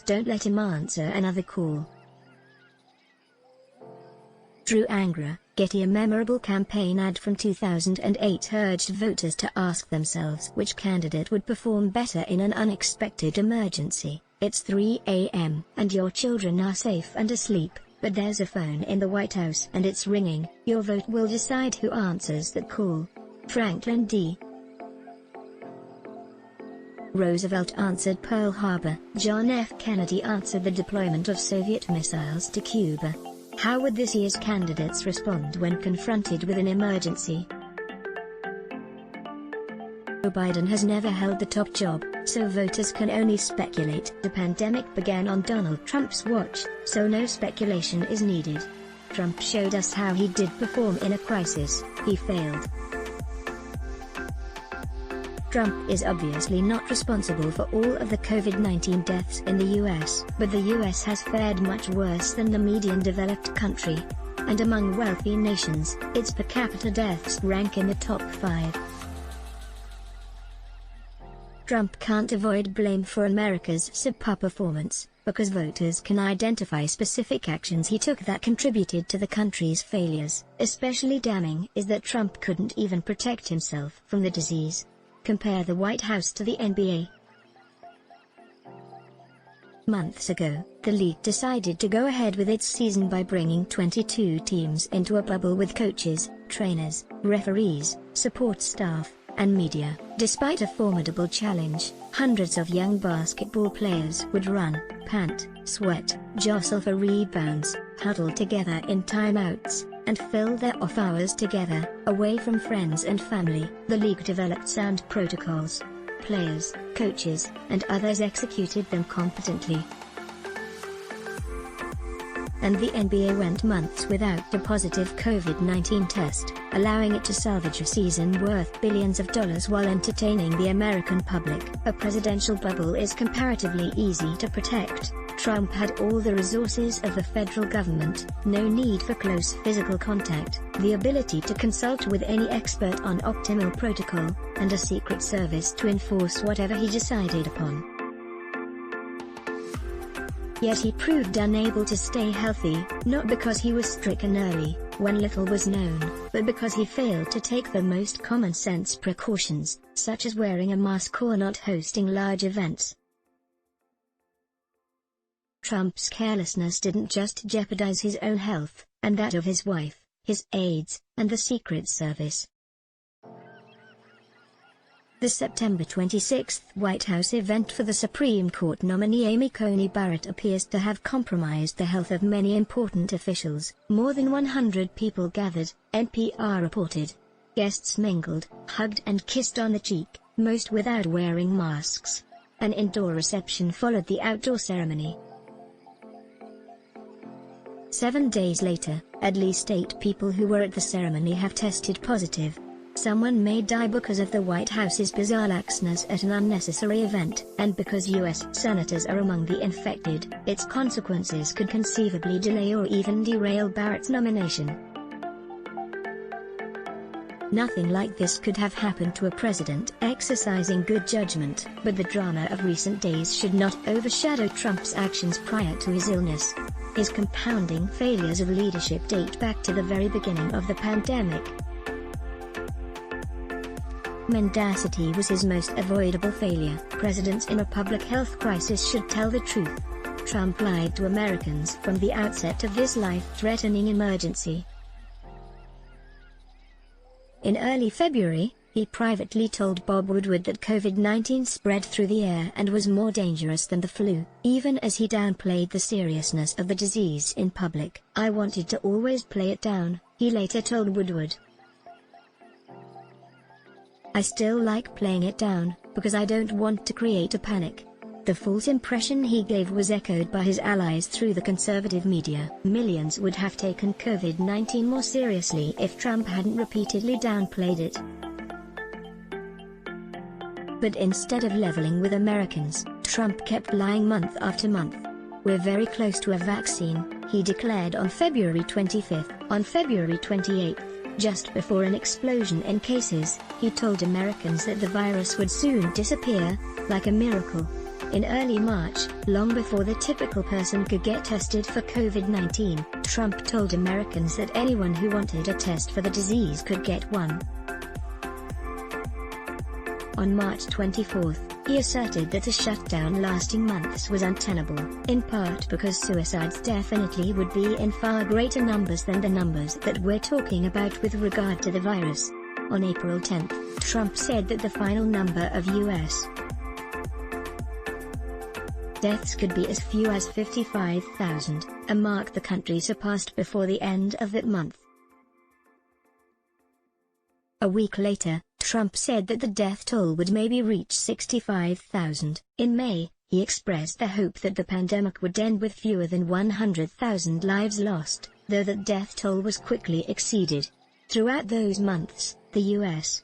don't let him answer another call. Drew Angra, Getty. A memorable campaign ad from 2008 urged voters to ask themselves which candidate would perform better in an unexpected emergency. It's 3 a.m. and your children are safe and asleep, but there's a phone in the White House and it's ringing. Your vote will decide who answers that call. Franklin D. Roosevelt answered Pearl Harbor. John F. Kennedy answered the deployment of Soviet missiles to Cuba. How would this year's candidates respond when confronted with an emergency? Joe Biden has never held the top job, so voters can only speculate. The pandemic began on Donald Trump's watch, so no speculation is needed. Trump showed us how he did perform in a crisis. He failed. Trump is obviously not responsible for all of the COVID-19 deaths in the US, but the US has fared much worse than the median developed country. And among wealthy nations, its per capita deaths rank in the top 5. Trump can't avoid blame for America's subpar performance, because voters can identify specific actions he took that contributed to the country's failures. Especially damning is that Trump couldn't even protect himself from the disease. Compare the White House to the NBA. Months ago, the league decided to go ahead with its season by bringing 22 teams into a bubble with coaches, trainers, referees, support staff, and media. Despite a formidable challenge, hundreds of young basketball players would run, pant, sweat, jostle for rebounds, huddle together in timeouts, and fill their off hours together, away from friends and family. The league developed sound protocols. Players, coaches, and others executed them competently. And the NBA went months without a positive COVID-19 test, allowing it to salvage a season worth billions of dollars while entertaining the American public. A presidential bubble is comparatively easy to protect. Trump had all the resources of the federal government, no need for close physical contact, the ability to consult with any expert on optimal protocol, and a secret service to enforce whatever he decided upon. Yet he proved unable to stay healthy, not because he was stricken early, when little was known, but because he failed to take the most common-sense precautions, such as wearing a mask or not hosting large events. Trump's carelessness didn't just jeopardize his own health, and that of his wife, his aides, and the Secret Service. The September 26 White House event for the Supreme Court nominee Amy Coney Barrett appears to have compromised the health of many important officials. More than 100 people gathered, NPR reported. Guests mingled, hugged and kissed on the cheek, most without wearing masks. An indoor reception followed the outdoor ceremony. 7 days later, at least 8 people who were at the ceremony have tested positive. Someone may die because of the White House's bizarre laxness at an unnecessary event, and because U.S. senators are among the infected, its consequences could conceivably delay or even derail Barrett's nomination. Nothing like this could have happened to a president exercising good judgment, but the drama of recent days should not overshadow Trump's actions prior to his illness. His compounding failures of leadership date back to the very beginning of the pandemic. Mendacity was his most avoidable failure. Presidents in a public health crisis should tell the truth. Trump lied to Americans from the outset of this life-threatening emergency. In early February, he privately told Bob Woodward that COVID-19 spread through the air and was more dangerous than the flu, even as he downplayed the seriousness of the disease in public. "I wanted to always play it down," he later told Woodward. "I still like playing it down, because I don't want to create a panic." The false impression he gave was echoed by his allies through the conservative media. Millions would have taken COVID-19 more seriously if Trump hadn't repeatedly downplayed it. But instead of leveling with Americans, Trump kept lying month after month. "We're very close to a vaccine," he declared on February 25. On February 28, just before an explosion in cases, he told Americans that the virus would soon disappear, like a miracle. In early March, long before the typical person could get tested for COVID-19, Trump told Americans that anyone who wanted a test for the disease could get one. On March 24, he asserted that a shutdown lasting months was untenable, in part because suicides definitely would be in far greater numbers than the numbers that we're talking about with regard to the virus. On April 10, Trump said that the final number of U.S. deaths could be as few as 55,000, a mark the country surpassed before the end of that month. A week later, Trump said that the death toll would maybe reach 65,000. In May, he expressed the hope that the pandemic would end with fewer than 100,000 lives lost, though that death toll was quickly exceeded. Throughout those months, the U.S.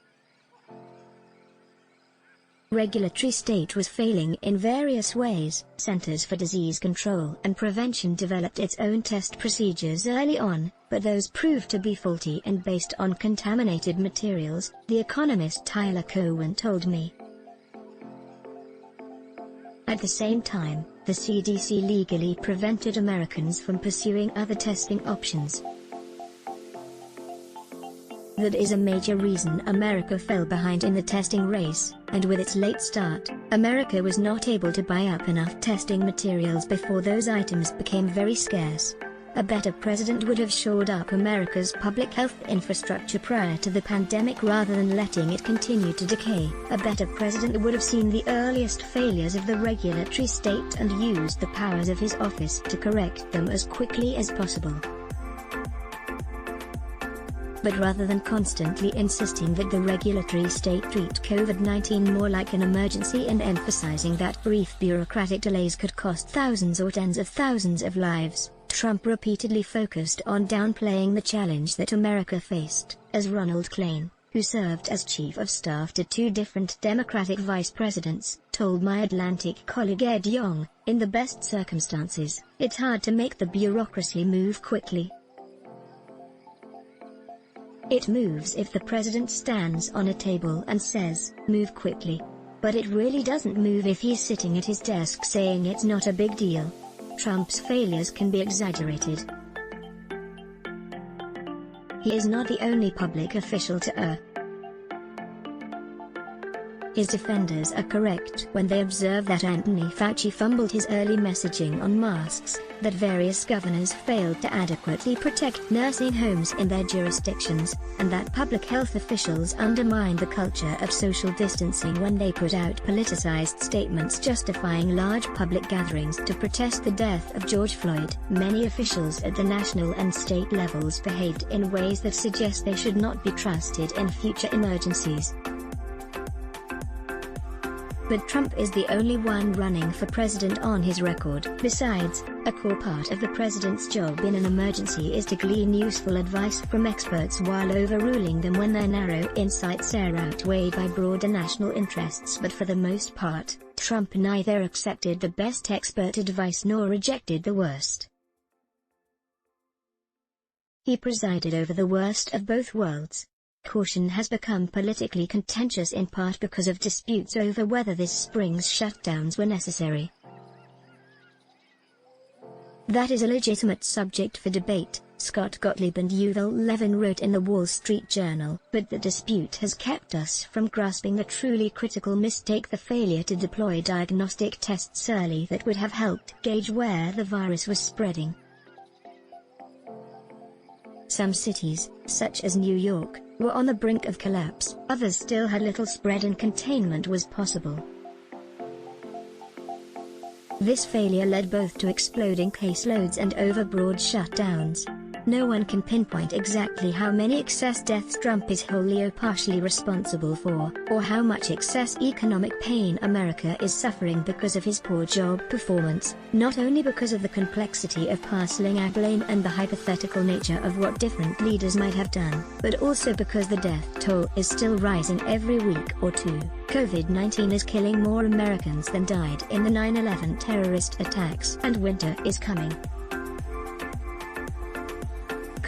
regulatory state was failing in various ways. Centers for Disease Control and Prevention developed its own test procedures early on, but those proved to be faulty and based on contaminated materials, the economist Tyler Cowen told me. At the same time, the CDC legally prevented Americans from pursuing other testing options. That is a major reason America fell behind in the testing race, and with its late start, America was not able to buy up enough testing materials before those items became very scarce. A better president would have shored up America's public health infrastructure prior to the pandemic rather than letting it continue to decay. A better president would have seen the earliest failures of the regulatory state and used the powers of his office to correct them as quickly as possible. But rather than constantly insisting that the regulatory state treat COVID-19 more like an emergency and emphasizing that brief bureaucratic delays could cost thousands or tens of thousands of lives, Trump repeatedly focused on downplaying the challenge that America faced, as Ronald Klain, who served as chief of staff to two different Democratic vice presidents, told my Atlantic colleague Ed Yong. In the best circumstances, it's hard to make the bureaucracy move quickly. It moves if the president stands on a table and says, "Move quickly." But it really doesn't move if he's sitting at his desk saying it's not a big deal. Trump's failures can be exaggerated. He is not the only public official to err. His defenders are correct when they observe that Anthony Fauci fumbled his early messaging on masks, that various governors failed to adequately protect nursing homes in their jurisdictions, and that public health officials undermined the culture of social distancing when they put out politicized statements justifying large public gatherings to protest the death of George Floyd. Many officials at the national and state levels behaved in ways that suggest they should not be trusted in future emergencies. But Trump is the only one running for president on his record. Besides, a core part of the president's job in an emergency is to glean useful advice from experts while overruling them when their narrow insights are outweighed by broader national interests. But for the most part, Trump neither accepted the best expert advice nor rejected the worst. He presided over the worst of both worlds. Caution has become politically contentious in part because of disputes over whether this spring's shutdowns were necessary. That is a legitimate subject for debate, Scott Gottlieb and Yuval Levin wrote in the Wall Street Journal. But the dispute has kept us from grasping the truly critical mistake: the failure to deploy diagnostic tests early that would have helped gauge where the virus was spreading. Some cities, such as New York, were on the brink of collapse. Others still had little spread and containment was possible. This failure led both to exploding caseloads and overbroad shutdowns. No one can pinpoint exactly how many excess deaths Trump is wholly or partially responsible for, or how much excess economic pain America is suffering because of his poor job performance, not only because of the complexity of parceling out blame and the hypothetical nature of what different leaders might have done, but also because the death toll is still rising every week or two. COVID-19 is killing more Americans than died in the 9/11 terrorist attacks, and winter is coming.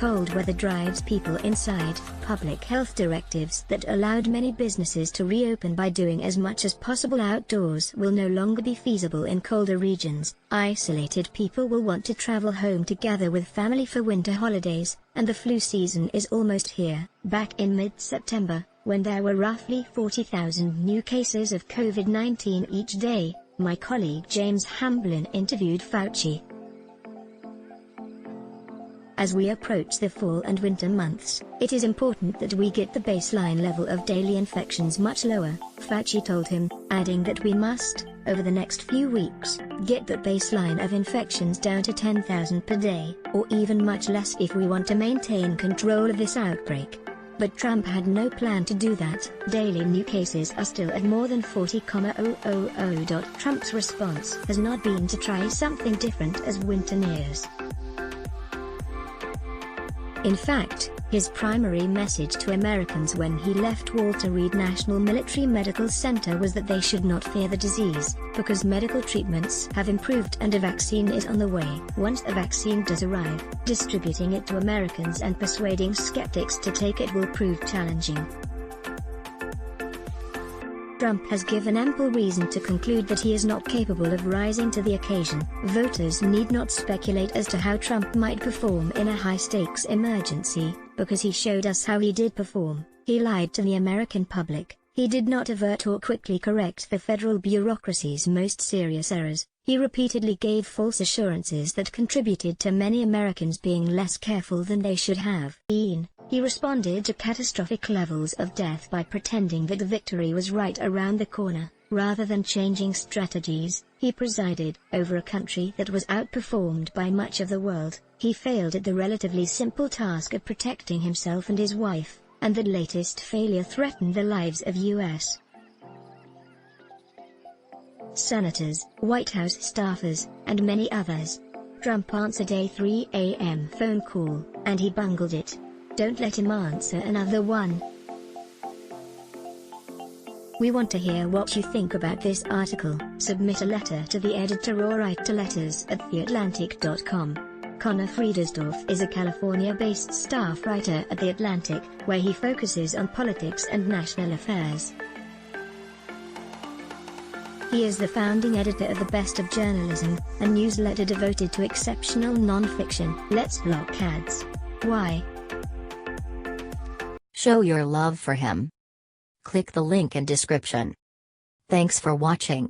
cold weather drives people inside. Public health directives that allowed many businesses to reopen by doing as much as possible outdoors will no longer be feasible in colder regions. Isolated people will want to travel home to gather with family for winter holidays, and the flu season is almost here. Back in mid-September, when there were roughly 40,000 new cases of COVID-19 each day, my colleague James Hamblin interviewed Fauci. As we approach the fall and winter months, it is important that we get the baseline level of daily infections much lower, Fauci told him, adding that we must, over the next few weeks, get that baseline of infections down to 10,000 per day, or even much less if we want to maintain control of this outbreak. But Trump had no plan to do that. Daily new cases are still at more than 40,000. Trump's response has not been to try something different as winter nears. In fact, his primary message to Americans when he left Walter Reed National Military Medical Center was that they should not fear the disease, because medical treatments have improved and a vaccine is on the way. Once a vaccine does arrive, distributing it to Americans and persuading skeptics to take it will prove challenging. Trump has given ample reason to conclude that he is not capable of rising to the occasion. Voters need not speculate as to how Trump might perform in a high-stakes emergency, because he showed us how he did perform. He lied to the American public. He did not avert or quickly correct the federal bureaucracy's most serious errors. He repeatedly gave false assurances that contributed to many Americans being less careful than they should have been. He responded to catastrophic levels of death by pretending that victory was right around the corner. Rather than changing strategies, he presided over a country that was outperformed by much of the world. He failed at the relatively simple task of protecting himself and his wife, and the latest failure threatened the lives of U.S. senators, White House staffers, and many others. Trump answered a 3 a.m. phone call, and he bungled it. Don't let him answer another one. We want to hear what you think about this article. Submit a letter to the editor or write to letters@theatlantic.com. Connor Friedersdorf is a California-based staff writer at The Atlantic, where he focuses on politics and national affairs. He is the founding editor of The Best of Journalism, a newsletter devoted to exceptional non-fiction. Let's block ads. Why? Show your love for him. Click the link in description. Thanks for watching.